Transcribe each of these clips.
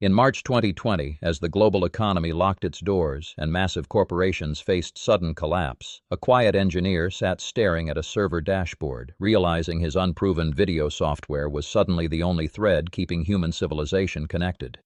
In March 2020, as the global economy locked its doors and massive corporations faced sudden collapse, a quiet engineer sat staring at a server dashboard, realizing his unproven video software was suddenly the only thread keeping human civilization connected.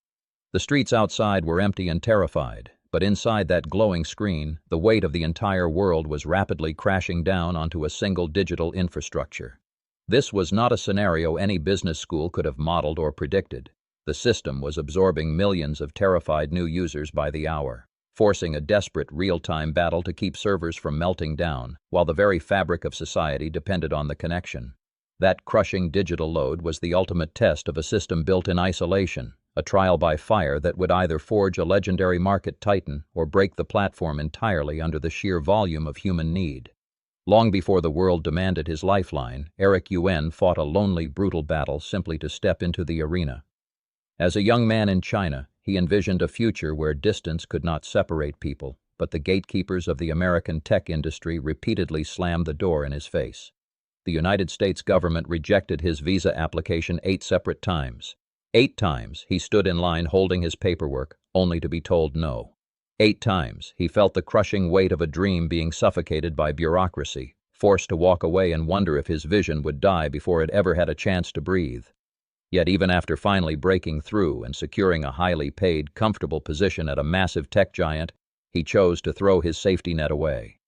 The streets outside were empty and terrified, but inside that glowing screen, the weight of the entire world was rapidly crashing down onto a single digital infrastructure. This was not a scenario any business school could have modeled or predicted. The system was absorbing millions of terrified new users by the hour, forcing a desperate real-time battle to keep servers from melting down, while the very fabric of society depended on the connection. That crushing digital load was the ultimate test of a system built in isolation, a trial by fire that would either forge a legendary market titan or break the platform entirely under the sheer volume of human need. Long before the world demanded his lifeline, Eric Yuan fought a lonely, brutal battle simply to step into the arena. As a young man in China, he envisioned a future where distance could not separate people, but the gatekeepers of the American tech industry repeatedly slammed the door in his face. The United States government rejected his visa application 8 separate times. 8 times he stood in line holding his paperwork, only to be told no. 8 times he felt the crushing weight of a dream being suffocated by bureaucracy, forced to walk away and wonder if his vision would die before it ever had a chance to breathe. Yet even after finally breaking through and securing a highly paid, comfortable position at a massive tech giant, he chose to throw his safety net away.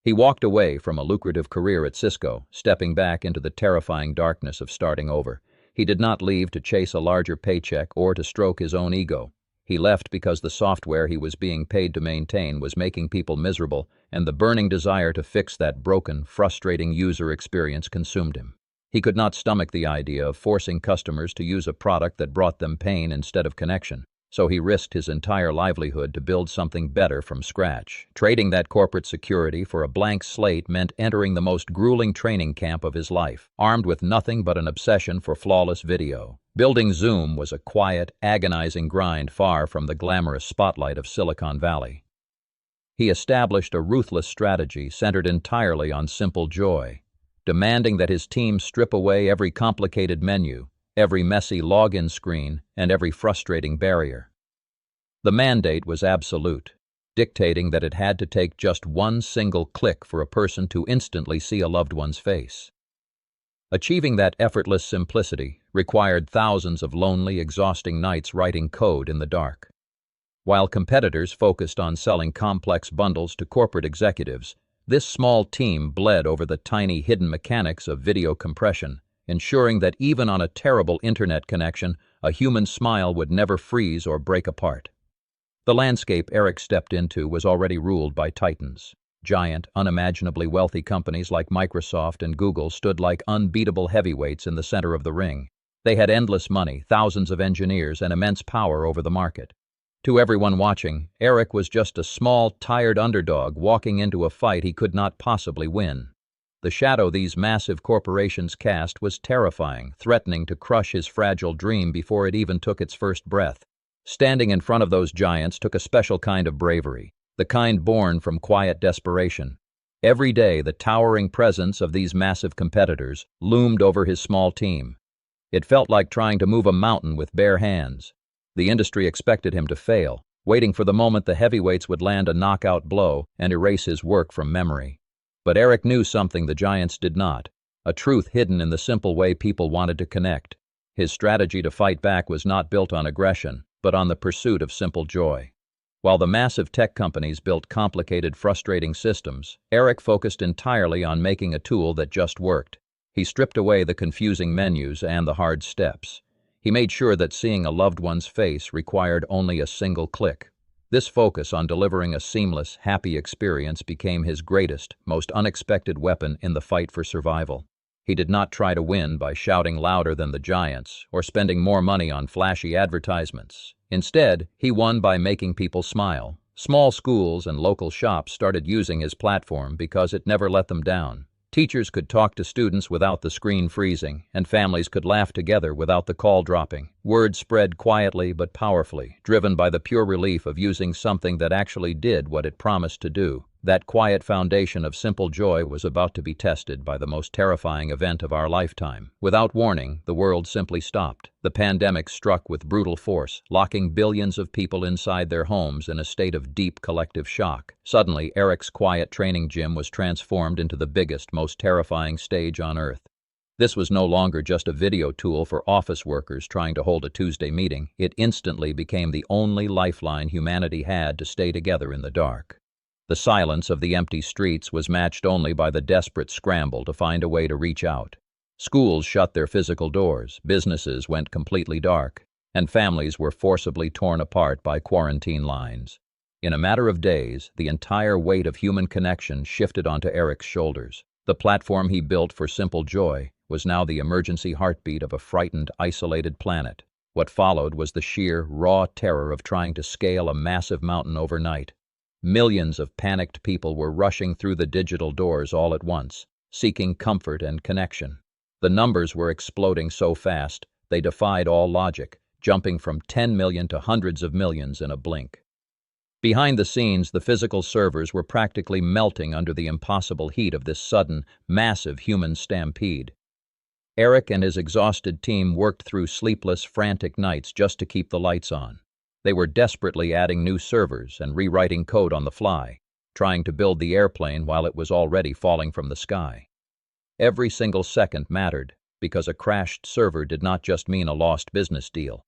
He walked away from a lucrative career at Cisco, stepping back into the terrifying darkness of starting over. He did not leave to chase a larger paycheck or to stroke his own ego. He left because the software he was being paid to maintain was making people miserable, and the burning desire to fix that broken, frustrating user experience consumed him. He could not stomach the idea of forcing customers to use a product that brought them pain instead of connection, so he risked his entire livelihood to build something better from scratch. Trading that corporate security for a blank slate meant entering the most grueling training camp of his life, armed with nothing but an obsession for flawless video. Building Zoom was a quiet, agonizing grind far from the glamorous spotlight of Silicon Valley. He established a ruthless strategy centered entirely on simple joy, demanding that his team strip away every complicated menu, every messy login screen, and every frustrating barrier. The mandate was absolute, dictating that it had to take just one single click for a person to instantly see a loved one's face. Achieving that effortless simplicity required thousands of lonely, exhausting nights writing code in the dark. While competitors focused on selling complex bundles to corporate executives, this small team bled over the tiny hidden mechanics of video compression, ensuring that even on a terrible internet connection, a human smile would never freeze or break apart. The landscape Eric stepped into was already ruled by titans. Giant, unimaginably wealthy companies like Microsoft and Google stood like unbeatable heavyweights in the center of the ring. They had endless money, thousands of engineers, and immense power over the market. To everyone watching, Eric was just a small, tired underdog walking into a fight he could not possibly win. The shadow these massive corporations cast was terrifying, threatening to crush his fragile dream before it even took its first breath. Standing in front of those giants took a special kind of bravery, the kind born from quiet desperation. Every day, the towering presence of these massive competitors loomed over his small team. It felt like trying to move a mountain with bare hands. The industry expected him to fail, waiting for the moment the heavyweights would land a knockout blow and erase his work from memory. But Eric knew something the giants did not, a truth hidden in the simple way people wanted to connect. His strategy to fight back was not built on aggression, but on the pursuit of simple joy. While the massive tech companies built complicated, frustrating systems, Eric focused entirely on making a tool that just worked. He stripped away the confusing menus and the hard steps. He made sure that seeing a loved one's face required only a single click. This focus on delivering a seamless, happy experience became his greatest, most unexpected weapon in the fight for survival. He did not try to win by shouting louder than the giants or spending more money on flashy advertisements. Instead, he won by making people smile. Small schools and local shops started using his platform because it never let them down. Teachers could talk to students without the screen freezing, and families could laugh together without the call dropping. Word spread quietly but powerfully, driven by the pure relief of using something that actually did what it promised to do. That quiet foundation of simple joy was about to be tested by the most terrifying event of our lifetime. Without warning, the world simply stopped. The pandemic struck with brutal force, locking billions of people inside their homes in a state of deep collective shock. Suddenly, Eric's quiet training gym was transformed into the biggest, most terrifying stage on Earth. This was no longer just a video tool for office workers trying to hold a Tuesday meeting. It instantly became the only lifeline humanity had to stay together in the dark. The silence of the empty streets was matched only by the desperate scramble to find a way to reach out. Schools shut their physical doors, businesses went completely dark, and families were forcibly torn apart by quarantine lines. In a matter of days, the entire weight of human connection shifted onto Eric's shoulders. The platform he built for simple joy was now the emergency heartbeat of a frightened, isolated planet. What followed was the sheer, raw terror of trying to scale a massive mountain overnight. Millions of panicked people were rushing through the digital doors all at once, seeking comfort and connection. The numbers were exploding so fast, they defied all logic, jumping from 10 million to hundreds of millions in a blink. Behind the scenes, the physical servers were practically melting under the impossible heat of this sudden, massive human stampede. Eric and his exhausted team worked through sleepless, frantic nights just to keep the lights on. They were desperately adding new servers and rewriting code on the fly, trying to build the airplane while it was already falling from the sky. Every single second mattered, because a crashed server did not just mean a lost business deal.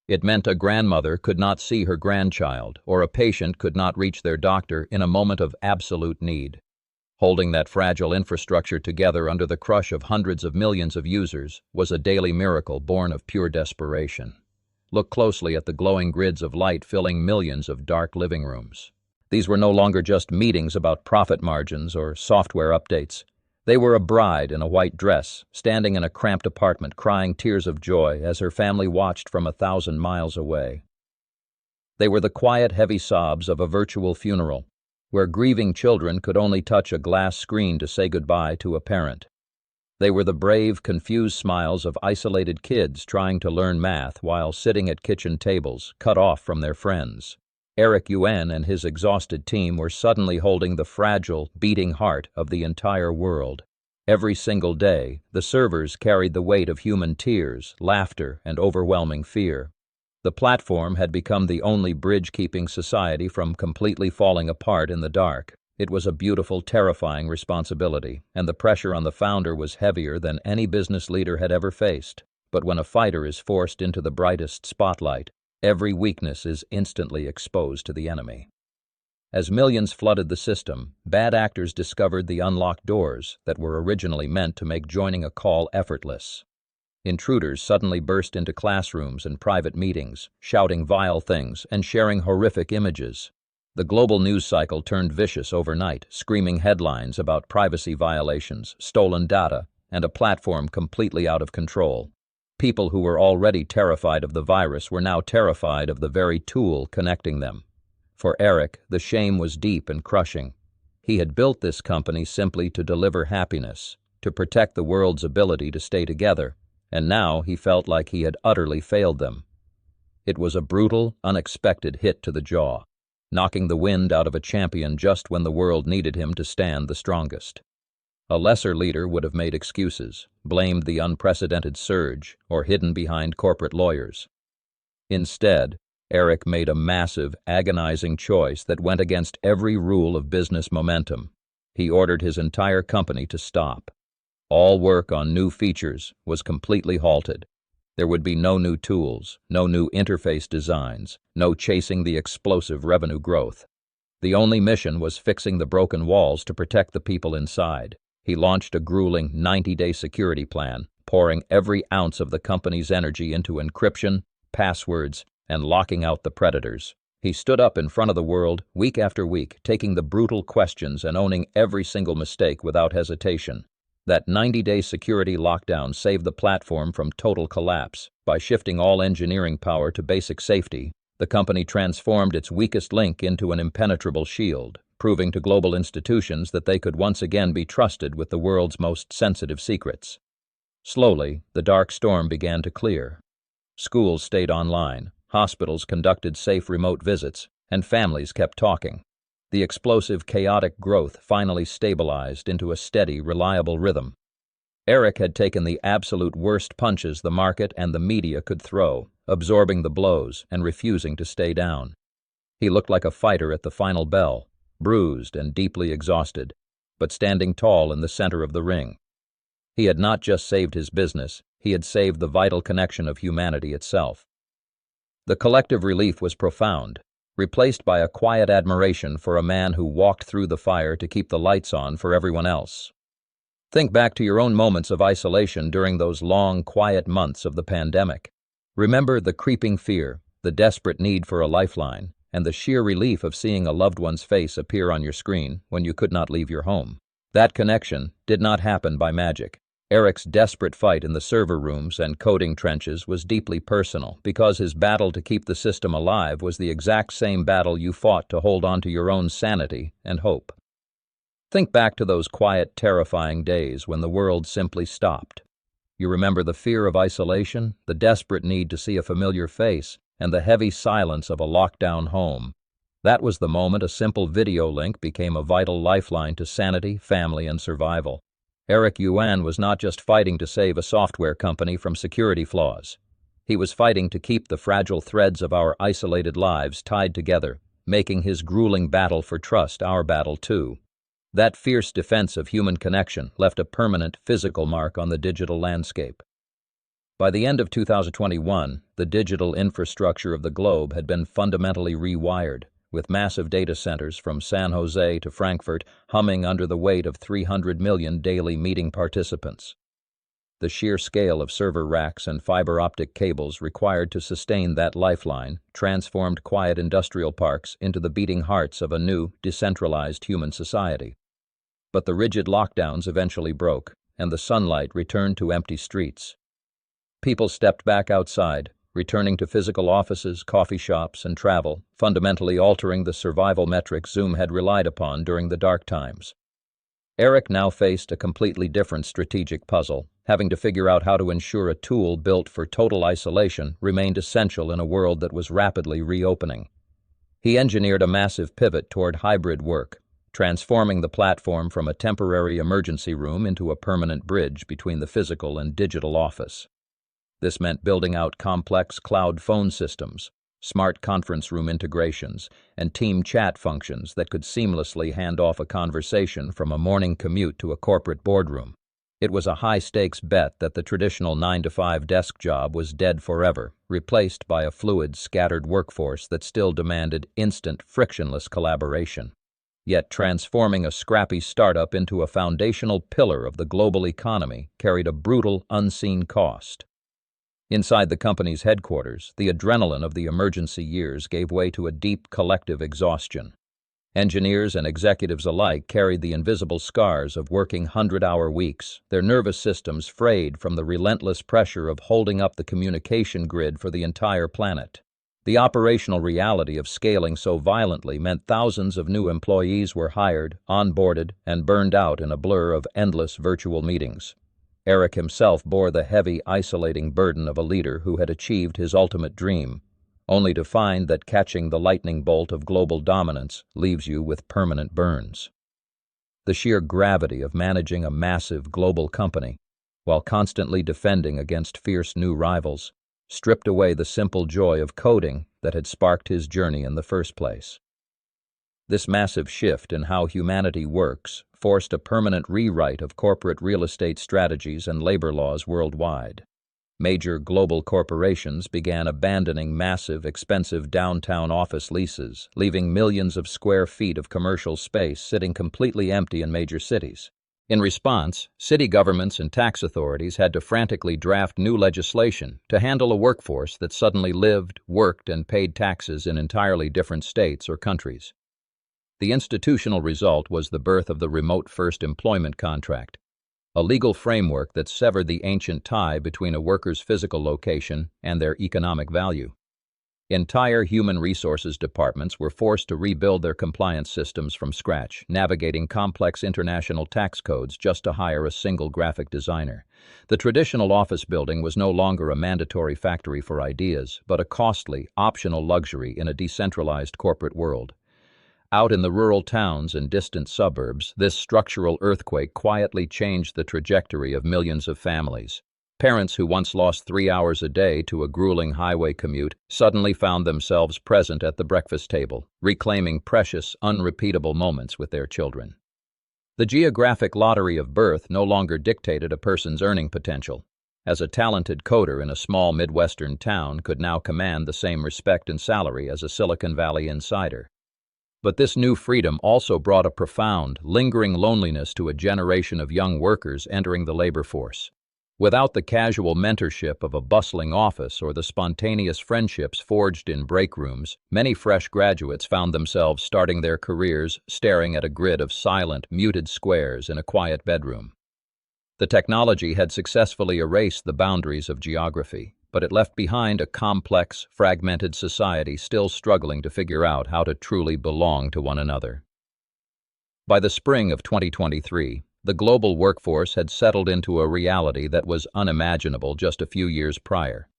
It meant a grandmother could not see her grandchild, or a patient could not reach their doctor in a moment of absolute need. Holding that fragile infrastructure together under the crush of hundreds of millions of users was a daily miracle born of pure desperation. Look closely at the glowing grids of light filling millions of dark living rooms. These were no longer just meetings about profit margins or software updates. They were a bride in a white dress, standing in a cramped apartment crying tears of joy as her family watched from 1,000 miles away. They were the quiet, heavy sobs of a virtual funeral, where grieving children could only touch a glass screen to say goodbye to a parent. They were the brave, confused smiles of isolated kids trying to learn math while sitting at kitchen tables, cut off from their friends. Eric Yuan and his exhausted team were suddenly holding the fragile, beating heart of the entire world. Every single day, the servers carried the weight of human tears, laughter, and overwhelming fear. The platform had become the only bridge keeping society from completely falling apart in the dark. It was a beautiful, terrifying responsibility, and the pressure on the founder was heavier than any business leader had ever faced. But when a fighter is forced into the brightest spotlight, every weakness is instantly exposed to the enemy. As millions flooded the system, bad actors discovered the unlocked doors that were originally meant to make joining a call effortless. Intruders suddenly burst into classrooms and private meetings, shouting vile things and sharing horrific images. The global news cycle turned vicious overnight, screaming headlines about privacy violations, stolen data, and a platform completely out of control. People who were already terrified of the virus were now terrified of the very tool connecting them. For Eric, the shame was deep and crushing. He had built this company simply to deliver happiness, to protect the world's ability to stay together, and now he felt like he had utterly failed them. It was a brutal, unexpected hit to the jaw, knocking the wind out of a champion just when the world needed him to stand the strongest. A lesser leader would have made excuses, blamed the unprecedented surge, or hidden behind corporate lawyers. Instead, Eric made a massive, agonizing choice that went against every rule of business momentum. He ordered his entire company to stop. All work on new features was completely halted. There would be no new tools, no new interface designs, no chasing the explosive revenue growth. The only mission was fixing the broken walls to protect the people inside. He launched a grueling 90-day security plan, pouring every ounce of the company's energy into encryption, passwords, and locking out the predators. He stood up in front of the world, week after week, taking the brutal questions and owning every single mistake without hesitation. That 90-day security lockdown saved the platform from total collapse. By shifting all engineering power to basic safety, the company transformed its weakest link into an impenetrable shield, proving to global institutions that they could once again be trusted with the world's most sensitive secrets. Slowly, the dark storm began to clear. Schools stayed online, hospitals conducted safe remote visits, and families kept talking. The explosive, chaotic growth finally stabilized into a steady, reliable rhythm. Eric had taken the absolute worst punches the market and the media could throw, absorbing the blows and refusing to stay down. He looked like a fighter at the final bell, bruised and deeply exhausted, but standing tall in the center of the ring. He had not just saved his business, he had saved the vital connection of humanity itself. The collective relief was profound, replaced by a quiet admiration for a man who walked through the fire to keep the lights on for everyone else. Think back to your own moments of isolation during those long, quiet months of the pandemic. Remember the creeping fear, the desperate need for a lifeline, and the sheer relief of seeing a loved one's face appear on your screen when you could not leave your home. That connection did not happen by magic. Eric's desperate fight in the server rooms and coding trenches was deeply personal because his battle to keep the system alive was the exact same battle you fought to hold on to your own sanity and hope. Think back to those quiet, terrifying days when the world simply stopped. You remember the fear of isolation, the desperate need to see a familiar face, and the heavy silence of a lockdown home. That was the moment a simple video link became a vital lifeline to sanity, family, and survival. Eric Yuan was not just fighting to save a software company from security flaws. He was fighting to keep the fragile threads of our isolated lives tied together, making his grueling battle for trust our battle too. That fierce defense of human connection left a permanent physical mark on the digital landscape. By the end of 2021, the digital infrastructure of the globe had been fundamentally rewired, with massive data centers from San Jose to Frankfurt humming under the weight of 300 million daily meeting participants. The sheer scale of server racks and fiber optic cables required to sustain that lifeline transformed quiet industrial parks into the beating hearts of a new, decentralized human society. But the rigid lockdowns eventually broke, and the sunlight returned to empty streets. People stepped back outside, returning to physical offices, coffee shops, and travel, fundamentally altering the survival metrics Zoom had relied upon during the dark times. Eric now faced a completely different strategic puzzle, having to figure out how to ensure a tool built for total isolation remained essential in a world that was rapidly reopening. He engineered a massive pivot toward hybrid work, transforming the platform from a temporary emergency room into a permanent bridge between the physical and digital office. This meant building out complex cloud phone systems, smart conference room integrations, and team chat functions that could seamlessly hand off a conversation from a morning commute to a corporate boardroom. It was a high-stakes bet that the traditional 9-to-5 desk job was dead forever, replaced by a fluid, scattered workforce that still demanded instant, frictionless collaboration. Yet transforming a scrappy startup into a foundational pillar of the global economy carried a brutal, unseen cost. Inside the company's headquarters, the adrenaline of the emergency years gave way to a deep collective exhaustion. Engineers and executives alike carried the invisible scars of working 100-hour weeks, their nervous systems frayed from the relentless pressure of holding up the communication grid for the entire planet. The operational reality of scaling so violently meant thousands of new employees were hired, onboarded, and burned out in a blur of endless virtual meetings. Eric himself bore the heavy, isolating burden of a leader who had achieved his ultimate dream, only to find that catching the lightning bolt of global dominance leaves you with permanent burns. The sheer gravity of managing a massive global company, while constantly defending against fierce new rivals, stripped away the simple joy of coding that had sparked his journey in the first place. This massive shift in how humanity works forced a permanent rewrite of corporate real estate strategies and labor laws worldwide. Major global corporations began abandoning massive, expensive downtown office leases, leaving millions of square feet of commercial space sitting completely empty in major cities. In response, city governments and tax authorities had to frantically draft new legislation to handle a workforce that suddenly lived, worked, and paid taxes in entirely different states or countries. The institutional result was the birth of the Remote First Employment Contract, a legal framework that severed the ancient tie between a worker's physical location and their economic value. Entire human resources departments were forced to rebuild their compliance systems from scratch, navigating complex international tax codes just to hire a single graphic designer. The traditional office building was no longer a mandatory factory for ideas, but a costly, optional luxury in a decentralized corporate world. Out in the rural towns and distant suburbs, this structural earthquake quietly changed the trajectory of millions of families. Parents who once lost 3 hours a day to a grueling highway commute suddenly found themselves present at the breakfast table, reclaiming precious, unrepeatable moments with their children. The geographic lottery of birth no longer dictated a person's earning potential, as a talented coder in a small Midwestern town could now command the same respect and salary as a Silicon Valley insider. But this new freedom also brought a profound, lingering loneliness to a generation of young workers entering the labor force. Without the casual mentorship of a bustling office or the spontaneous friendships forged in break rooms, many fresh graduates found themselves starting their careers staring at a grid of silent, muted squares in a quiet bedroom. The technology had successfully erased the boundaries of geography, but it left behind a complex, fragmented society still struggling to figure out how to truly belong to one another. By the spring of 2023, the global workforce had settled into a reality that was unimaginable just a few years prior.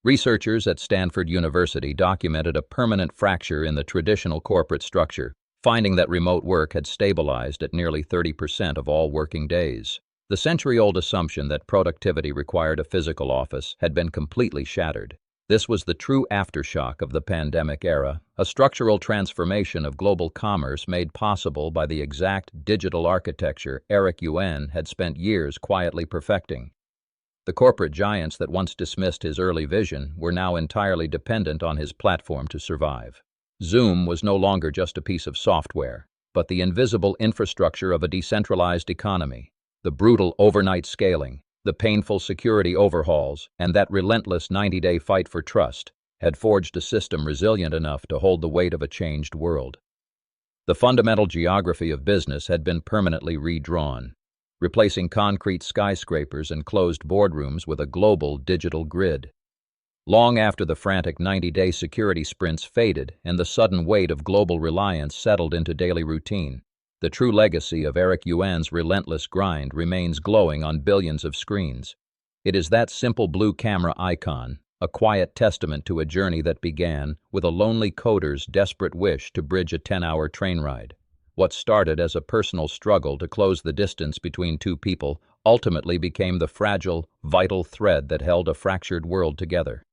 Researchers at Stanford University documented a permanent fracture in the traditional corporate structure, finding that remote work had stabilized at nearly 30% of all working days. The century-old assumption that productivity required a physical office had been completely shattered. This was the true aftershock of the pandemic era, a structural transformation of global commerce made possible by the exact digital architecture Eric Yuan had spent years quietly perfecting. The corporate giants that once dismissed his early vision were now entirely dependent on his platform to survive. Zoom was no longer just a piece of software, but the invisible infrastructure of a decentralized economy. The brutal overnight scaling, the painful security overhauls, and that relentless 90-day fight for trust had forged a system resilient enough to hold the weight of a changed world. The fundamental geography of business had been permanently redrawn, replacing concrete skyscrapers and closed boardrooms with a global digital grid. Long after the frantic 90-day security sprints faded and the sudden weight of global reliance settled into daily routine, the true legacy of Eric Yuan's relentless grind remains glowing on billions of screens. It is that simple blue camera icon, a quiet testament to a journey that began with a lonely coder's desperate wish to bridge a 10-hour train ride. What started as a personal struggle to close the distance between two people ultimately became the fragile, vital thread that held a fractured world together.